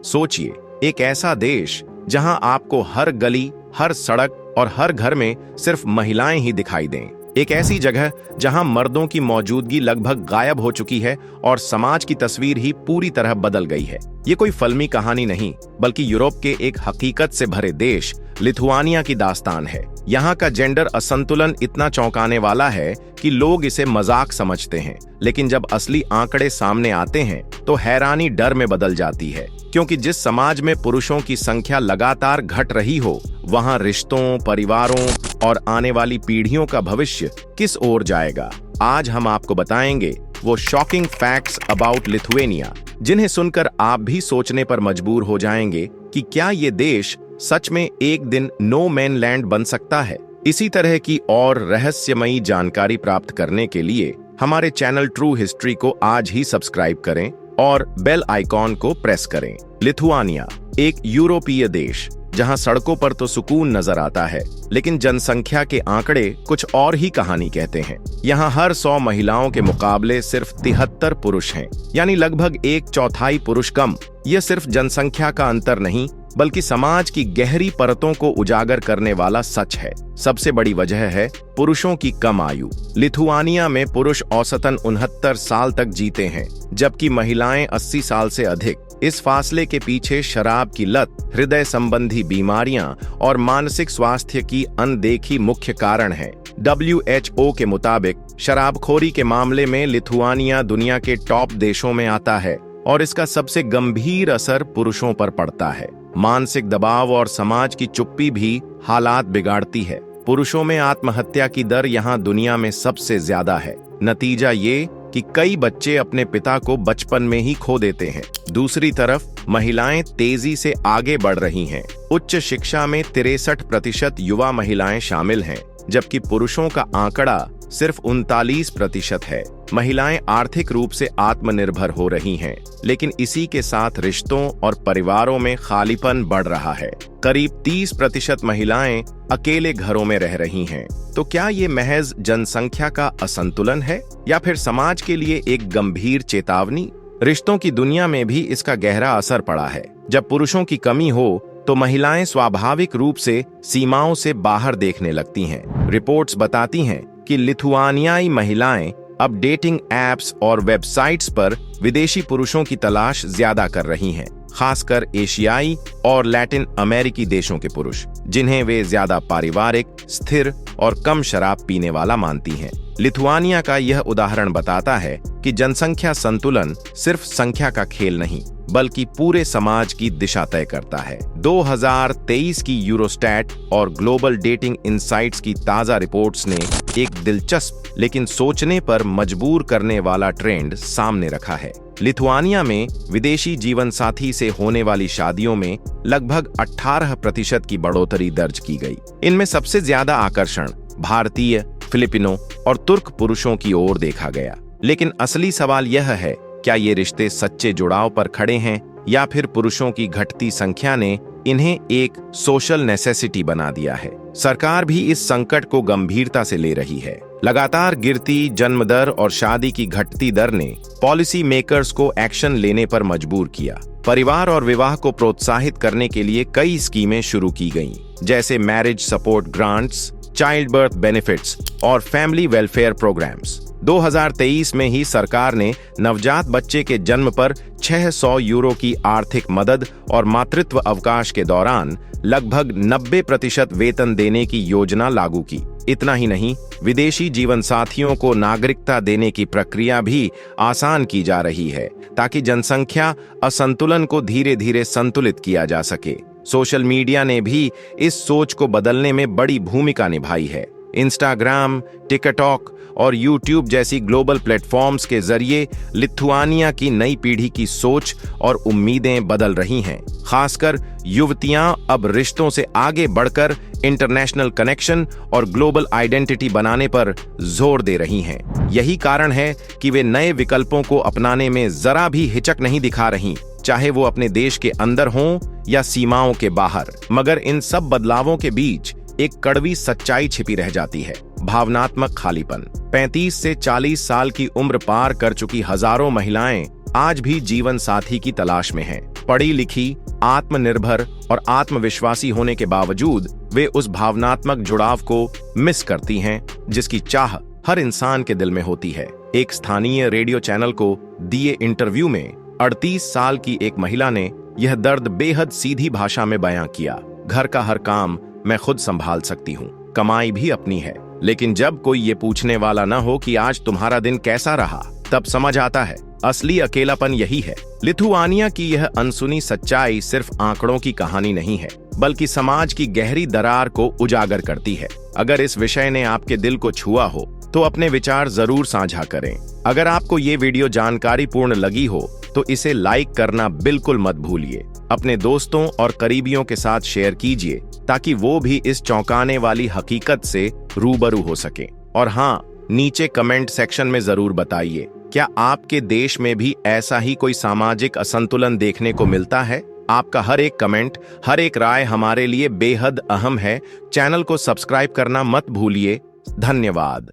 सोचिए, एक ऐसा देश जहां आपको हर गली, हर सड़क और हर घर में सिर्फ महिलाएं ही दिखाई दें। एक ऐसी जगह जहां मर्दों की मौजूदगी लगभग गायब हो चुकी है और समाज की तस्वीर ही पूरी तरह बदल गई है। ये कोई फिल्मी कहानी नहीं, बल्कि यूरोप के एक हकीकत से भरे देश लिथुआनिया की दास्तान है। यहाँ का जेंडर असंतुलन इतना चौंकाने वाला है कि लोग इसे मजाक समझते हैं, लेकिन जब असली आंकड़े सामने आते हैं तो हैरानी डर में बदल जाती है। क्योंकि जिस समाज में पुरुषों की संख्या लगातार घट रही हो, वहाँ रिश्तों, परिवारों और आने वाली पीढ़ियों का भविष्य किस ओर जाएगा। आज हम आपको बताएंगे वो शॉकिंग फैक्ट्स अबाउट लिथुआनिया, जिन्हें सुनकर आप भी सोचने पर मजबूर हो जाएंगे कि क्या ये देश सच में एक दिन नो मैन लैंड बन सकता है। इसी तरह की और रहस्यमयी जानकारी प्राप्त करने के लिए हमारे चैनल ट्रू हिस्ट्री को आज ही सब्सक्राइब करें और बेल आइकॉन को प्रेस करें। लिथुआनिया एक यूरोपीय देश जहां सड़कों पर तो सुकून नजर आता है, लेकिन जनसंख्या के आंकड़े कुछ और ही कहानी कहते हैं। यहाँ हर 100 महिलाओं के मुकाबले सिर्फ 73 पुरुष हैं, यानी लगभग 1/4 पुरुष कम। यह सिर्फ जनसंख्या का अंतर नहीं, बल्कि समाज की गहरी परतों को उजागर करने वाला सच है। सबसे बड़ी वजह है पुरुषों की कम आयु। लिथुआनिया में पुरुष औसतन 69 साल तक जीते हैं, जबकि महिलाएं 80 साल से अधिक। इस फासले के पीछे शराब की लत, हृदय संबंधी बीमारियां और मानसिक स्वास्थ्य की अनदेखी मुख्य कारण है। WHO के मुताबिक शराबखोरी के मामले में लिथुआनिया दुनिया के टॉप देशों में आता है और इसका सबसे गंभीर असर पुरुषों पर पड़ता है। मानसिक दबाव और समाज की चुप्पी भी हालात बिगाड़ती है। पुरुषों में आत्महत्या की दर यहाँ दुनिया में सबसे ज्यादा है। नतीजा ये कि कई बच्चे अपने पिता को बचपन में ही खो देते हैं। दूसरी तरफ महिलाएं तेजी से आगे बढ़ रही हैं। उच्च शिक्षा में 63% युवा महिलाएं शामिल हैं, जबकि पुरुषों का आंकड़ा सिर्फ 39% है। महिलाएं आर्थिक रूप से आत्मनिर्भर हो रही हैं, लेकिन इसी के साथ रिश्तों और परिवारों में खालीपन बढ़ रहा है। करीब 30% महिलाएं अकेले घरों में रह रही हैं। तो क्या ये महज जनसंख्या का असंतुलन है या फिर समाज के लिए एक गंभीर चेतावनी? रिश्तों की दुनिया में भी इसका गहरा असर पड़ा है। जब पुरुषों की कमी हो तो महिलाएं स्वाभाविक रूप से सीमाओं से बाहर देखने लगती हैं। रिपोर्ट्स बताती हैं कि लिथुआनियाई महिलाएं अब डेटिंग एप्स और वेबसाइट्स पर विदेशी पुरुषों की तलाश ज्यादा कर रही हैं, खासकर एशियाई और लैटिन अमेरिकी देशों के पुरुष, जिन्हें वे ज्यादा पारिवारिक, स्थिर और कम शराब पीने वाला मानती हैं। लिथुआनिया का यह उदाहरण बताता है कि जनसंख्या संतुलन सिर्फ संख्या का खेल नहीं, बल्कि पूरे समाज की दिशा तय करता है। 2023 की यूरोस्टैट और ग्लोबल डेटिंग इनसाइट्स की ताजा रिपोर्ट्स ने एक दिलचस्प लेकिन सोचने पर मजबूर करने वाला ट्रेंड सामने रखा है। लिथुआनिया में विदेशी जीवन साथी से होने वाली शादियों में लगभग 18% की बढ़ोतरी दर्ज की गई। इनमें सबसे ज्यादा आकर्षण भारतीय, फिलिपिनो और तुर्क पुरुषों की ओर देखा गया। लेकिन असली सवाल यह है, क्या ये रिश्ते सच्चे जुड़ाव पर खड़े हैं या फिर पुरुषों की घटती संख्या ने इन्हें एक सोशल नेसेसिटी बना दिया है? सरकार भी इस संकट को गंभीरता से ले रही है। लगातार गिरती जन्म दर और शादी की घटती दर ने पॉलिसी मेकर्स को एक्शन लेने पर मजबूर किया। परिवार और विवाह को प्रोत्साहित करने के लिए कई स्कीमें शुरू की गईं, जैसे marriage support grants, child birth benefits और फैमिली वेलफेयर प्रोग्राम्स। 2023 में ही सरकार ने नवजात बच्चे के जन्म पर 600 यूरो की आर्थिक मदद और मातृत्व अवकाश के दौरान लगभग 90% वेतन देने की योजना लागू की। इतना ही नहीं, विदेशी जीवन साथियों को नागरिकता देने की प्रक्रिया भी आसान की जा रही है, ताकि जनसंख्या असंतुलन को धीरे धीरे संतुलित किया जा सके। सोशल मीडिया ने भी इस सोच को बदलने में बड़ी भूमिका निभाई है। इंस्टाग्राम, टिकटॉक और यूट्यूब जैसी ग्लोबल प्लेटफॉर्म्स के जरिए लिथुआनिया की नई पीढ़ी की सोच और उम्मीदें बदल रही हैं। खासकर युवतियां अब रिश्तों से आगे बढ़कर इंटरनेशनल कनेक्शन और ग्लोबल आइडेंटिटी बनाने पर जोर दे रही हैं। यही कारण है कि वे नए विकल्पों को अपनाने में जरा भी हिचक नहीं दिखा रही, चाहे वो अपने देश के अंदर हों या सीमाओं के बाहर। मगर इन सब बदलावों के बीच एक कड़वी सच्चाई छिपी रह जाती है, भावनात्मक खालीपन। 35 से 40 साल की उम्र पार कर चुकी हजारों महिलाएं आज भी जीवन साथी की तलाश में हैं। पढ़ी लिखी, आत्मनिर्भर और आत्मविश्वासी होने के बावजूद वे उस भावनात्मक जुड़ाव को मिस करती हैं जिसकी चाह हर इंसान के दिल में होती है। एक स्थानीय रेडियो चैनल को दिए इंटरव्यू में 38 साल की एक महिला ने यह दर्द बेहद सीधी भाषा में बयां किया। घर का हर काम मैं खुद संभाल सकती हूँ, कमाई भी अपनी है, लेकिन जब कोई ये पूछने वाला न हो कि आज तुम्हारा दिन कैसा रहा, तब समझ आता है असली अकेलापन यही है। लिथुआनिया की यह अनसुनी सच्चाई सिर्फ आंकड़ों की कहानी नहीं है, बल्कि समाज की गहरी दरार को उजागर करती है। अगर इस विषय ने आपके दिल को छुआ हो तो अपने विचार जरूर साझा करें। अगर आपको ये वीडियो जानकारीपूर्ण लगी हो तो इसे लाइक करना बिल्कुल मत भूलिए। अपने दोस्तों और करीबियों के साथ शेयर कीजिए ताकि वो भी इस चौंकाने वाली हकीकत से रूबरू हो सके। और हाँ, नीचे कमेंट सेक्शन में जरूर बताइए, क्या आपके देश में भी ऐसा ही कोई सामाजिक असंतुलन देखने को मिलता है? आपका हर एक कमेंट, हर एक राय हमारे लिए बेहद अहम है। चैनल को सब्सक्राइब करना मत भूलिए। धन्यवाद।